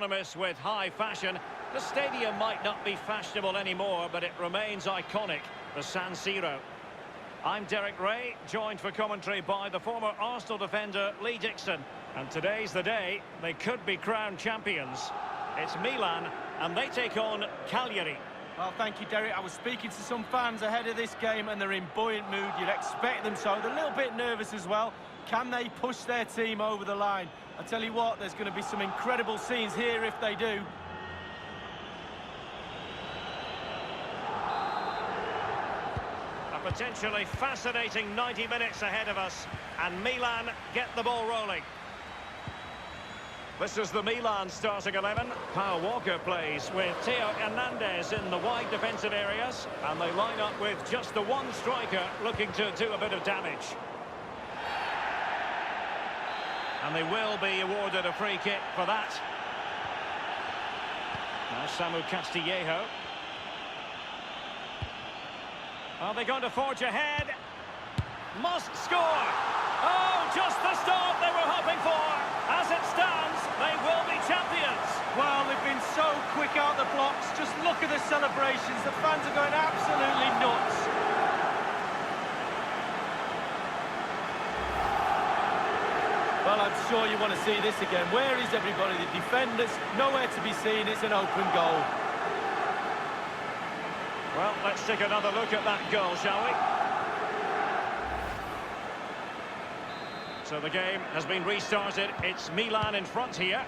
synonymous with high fashion. The stadium might not be fashionable anymore, but it remains iconic, the San Siro. I'm Derek Ray, joined for commentary by the former Arsenal defender Lee Dixon. And today's the day they could be crowned champions. It's Milan, and they take on Cagliari. Well, thank you, Derek. I was speaking to some fans ahead of this game, and they're in buoyant mood. You'd expect them so. They're a little bit nervous as well. Can they push their team over the line? I tell you what, there's going to be some incredible scenes here if they do. A potentially fascinating 90 minutes ahead of us, and Milan get the ball rolling. This is the Milan starting 11. Kyle Walker plays with Theo Hernandez in the wide defensive areas, and they line up with just the one striker looking to do a bit of damage. And they will be awarded a free kick for that. Now Samu Castillejo. Are they going to forge ahead? Must score! Oh, just the start they were hoping for. As it stands, they will be champions. Well, they've been so quick out the blocks. Just look at the celebrations. The fans are going absolutely nuts. Well, I'm sure you want to see this again. Where is everybody? The defenders, nowhere to be seen. It's an open goal. Well, let's take another look at that goal, shall we? So the game has been restarted. It's Milan in front here.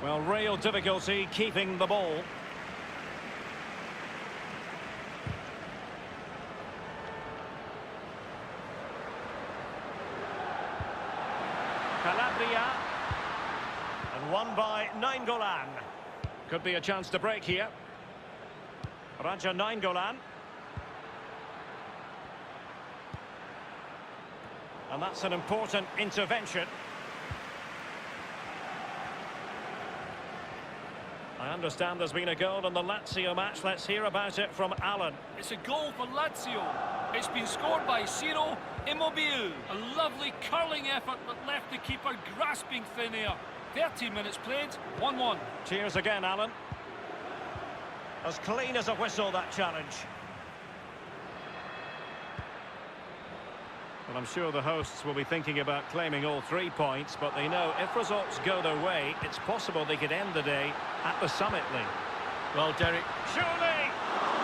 Well, real difficulty keeping the ball. Calabria. And won by Nainggolan. Could be a chance to break here. Raja Nainggolan. And that's an important intervention. I understand there's been a goal in the Lazio match. Let's hear about it from Alan. It's a goal for Lazio. It's been scored by Ciro Immobile. A lovely curling effort that left the keeper grasping thin air. 13 minutes played, 1-1. Cheers again, Alan. As clean as a whistle, that challenge. Well, I'm sure the hosts will be thinking about claiming all 3 points, but they know if results go their way, it's possible they could end the day at the summit, Lee. Well, Derek. Surely!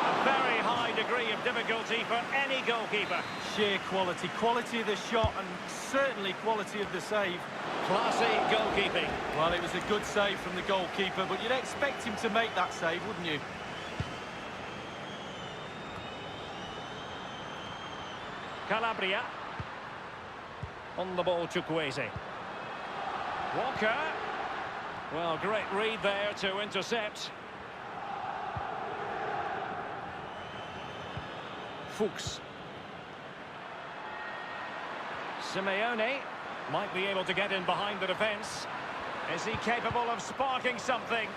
A very high degree of difficulty for any goalkeeper. Sheer quality. Quality of the shot and certainly quality of the save. Classy goalkeeping. Well, it was a good save from the goalkeeper, but you'd expect him to make that save, wouldn't you? Calabria. On the ball, Chukwueze. Walker. Well, great read there to intercept. Fuchs. Simeone might be able to get in behind the defence. Is he capable of sparking something?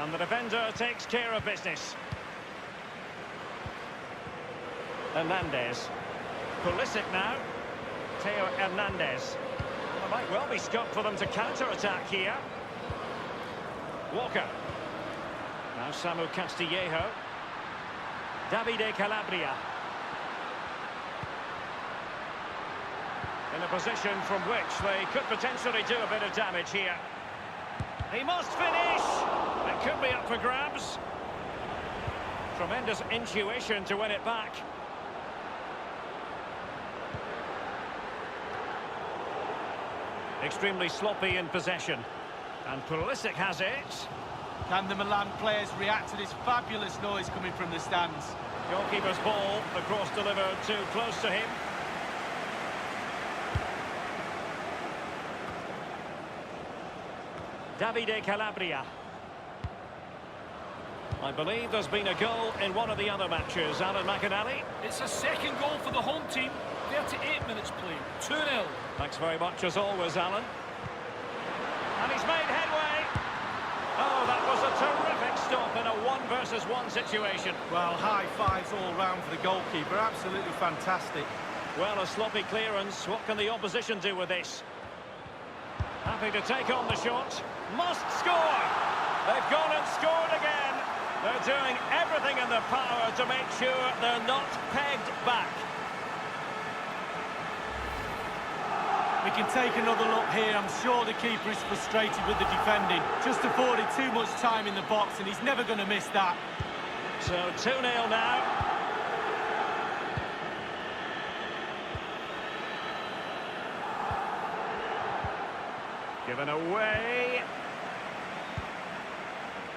And the defender takes care of business. Hernandez. Pulisic now. Theo Hernandez. There might well be scope for them to counter-attack here. Walker. Now Samu Castillejo. Davide Calabria. In a position from which they could potentially do a bit of damage here. He must finish! It could be up for grabs. Tremendous intuition to win it back. Extremely sloppy in possession. And Pulisic has it. Can the Milan players react to this fabulous noise coming from the stands? Goalkeeper's ball, the cross delivered too close to him. Davide Calabria. I believe there's been a goal in one of the other matches. Alan McInally. It's a second goal for the home team. 38 minutes played, 2-0. Thanks very much as always, Alan. And he's made headway. Oh, that was a terrific stop in a 1-versus-1 situation. Well, high fives all round for the goalkeeper. Absolutely fantastic. Well, a sloppy clearance. What can the opposition do with this? Happy to take on the shot. Must score! They've gone and scored again. They're doing everything in their power to make sure they're not pegged back. We can take another look here. I'm sure the keeper is frustrated with the defending. Just afforded too much time in the box, and he's never going to miss that. So 2-0 now. Given away.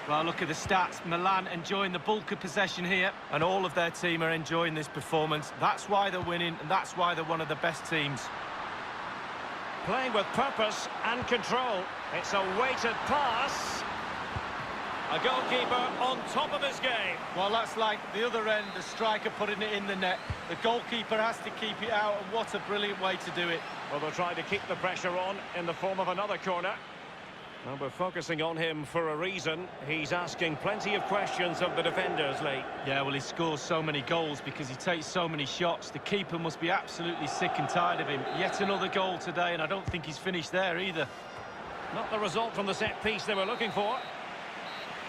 Well, look at the stats. Milan enjoying the bulk of possession here, and all of their team are enjoying this performance. That's why they're winning, and that's why they're one of the best teams. Playing with purpose and control. It's a weighted pass. A goalkeeper on top of his game. Well, that's like the other end, the striker putting it in the net. The goalkeeper has to keep it out, and what a brilliant way to do it. Well, they're trying to keep the pressure on in the form of another corner. Well, we're focusing on him for a reason. He's asking plenty of questions of the defenders, Lee. Yeah, well, he scores so many goals because he takes so many shots. The keeper must be absolutely sick and tired of him. Yet another goal today, and I don't think he's finished there either. Not the result from the set piece they were looking for.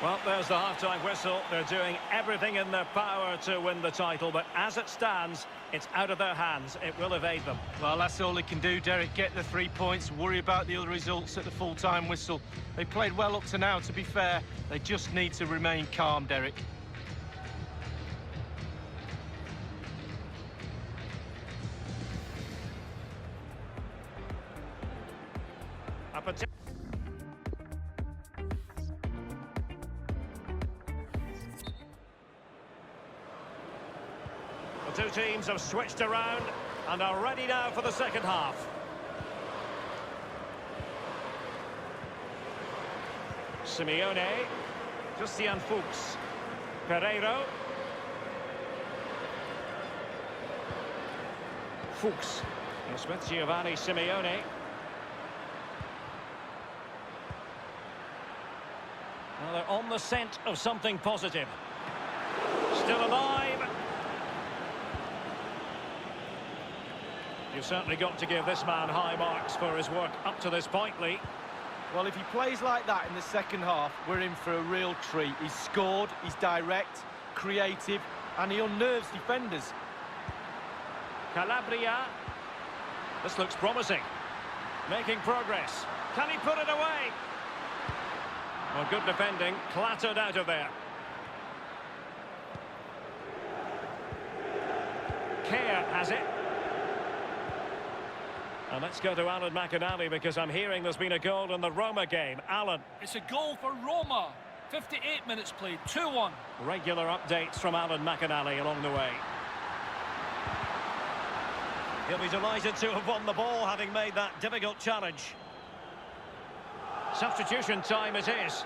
Well, there's the half-time whistle. They're doing everything in their power to win the title, but as it stands, it's out of their hands. It will evade them. Well, that's all he can do, Derek. Get the 3 points, worry about the other results at the full-time whistle. They played well up to now, to be fair. They just need to remain calm, Derek. The two teams have switched around and are ready now for the second half. Simeone, Christian Fuchs, Pereiro, Fuchs, it's with Giovanni Simeone. Well, they're on the scent of something positive. Still alive. You've certainly got to give this man high marks for his work up to this point, Lee. Well, if he plays like that in the second half, we're in for a real treat. He's scored, he's direct, creative, and he unnerves defenders. Calabria. This looks promising. Making progress. Can he put it away? Well, good defending. Clattered out of there. Care has it. And let's go to Alan McInally because I'm hearing there's been a goal in the Roma game. Alan. It's a goal for Roma. 58 minutes played, 2-1. Regular updates from Alan McInally along the way. He'll be delighted to have won the ball, having made that difficult challenge. Substitution time it is.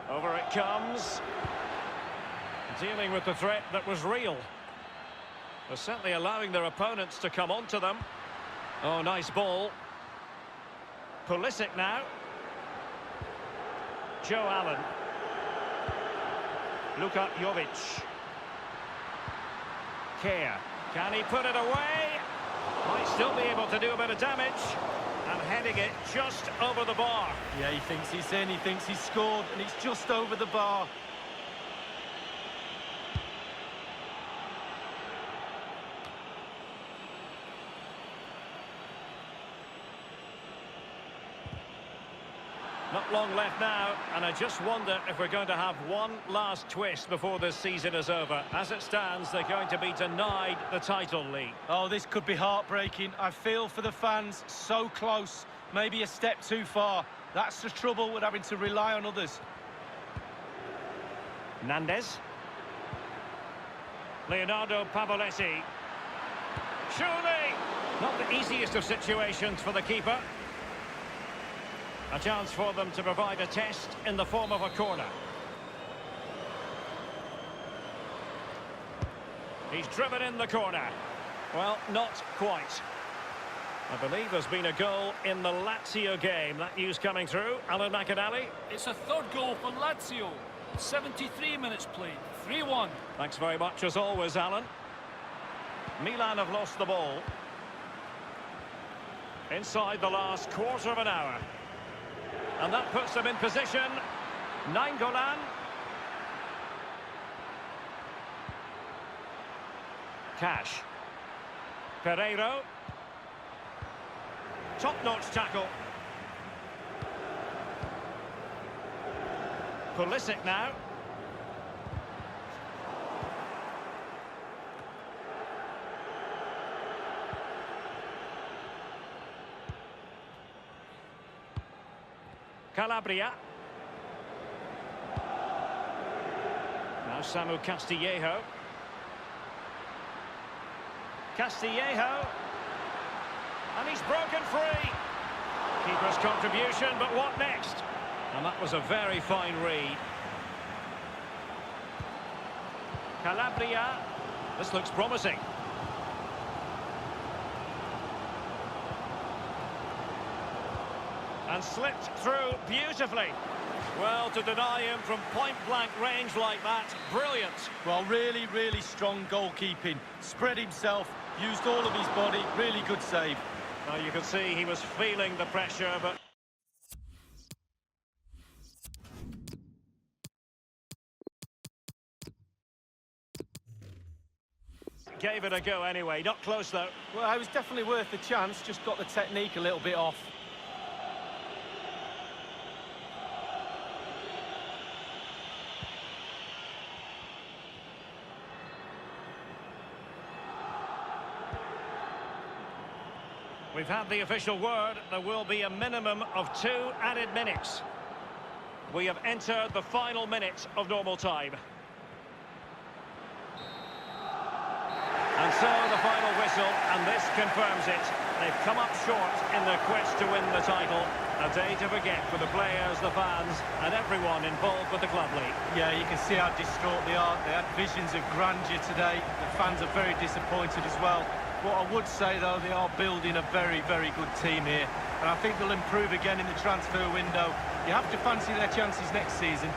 Over it comes. Dealing with the threat that was real. They're certainly allowing their opponents to come onto them. Oh, nice ball. Pulisic now. Joe Allen. Luka Jovic. Care. Can he put it away? Might still be able to do a bit of damage. And heading it just over the bar. Yeah, he thinks he's in, he thinks he's scored, and it's just over the bar. Not long left now, and I just wonder if we're going to have one last twist before this season is over. As it stands, they're going to be denied the title league. Oh, this could be heartbreaking. I feel for the fans, so close, maybe a step too far. That's the trouble with having to rely on others. Nandez. Leonardo Pavoletti. Surely! Not the easiest of situations for the keeper. A chance for them to provide a test in the form of a corner. He's driven in the corner. Well, not quite. I believe there's been a goal in the Lazio game. That news coming through. Alan McInally. It's a third goal for Lazio. 73 minutes played, 3-1. Thanks very much as always, Alan. Milan have lost the ball. Inside the last quarter of an hour. And that puts them in position. Nainggolan. Cash. Pereiro. Top-notch tackle. Pulisic now. Calabria. Now Samu Castillejo. Castillejo. And he's broken free. Keeper's contribution, but what next? And that was a very fine read. Calabria. This looks promising. And slipped through beautifully. Well, to deny him from point-blank range like that, brilliant. Well, really, really strong goalkeeping. Spread himself, used all of his body, really good save. Well, you can see he was feeling the pressure, but... Gave it a go anyway, not close though. Well, it was definitely worth the chance, just got the technique a little bit off. We've had the official word. There will be a minimum of 2 added minutes. We have entered the final minute of normal time. And so the final whistle, and this confirms it. They've come up short in their quest to win the title. A day to forget for the players, the fans, and everyone involved with the club league. Yeah, you can see how distraught they are. They had visions of grandeur today. The fans are very disappointed as well. What I would say, though, they are building a very, very good team here. And I think they'll improve again in the transfer window. You have to fancy their chances next season.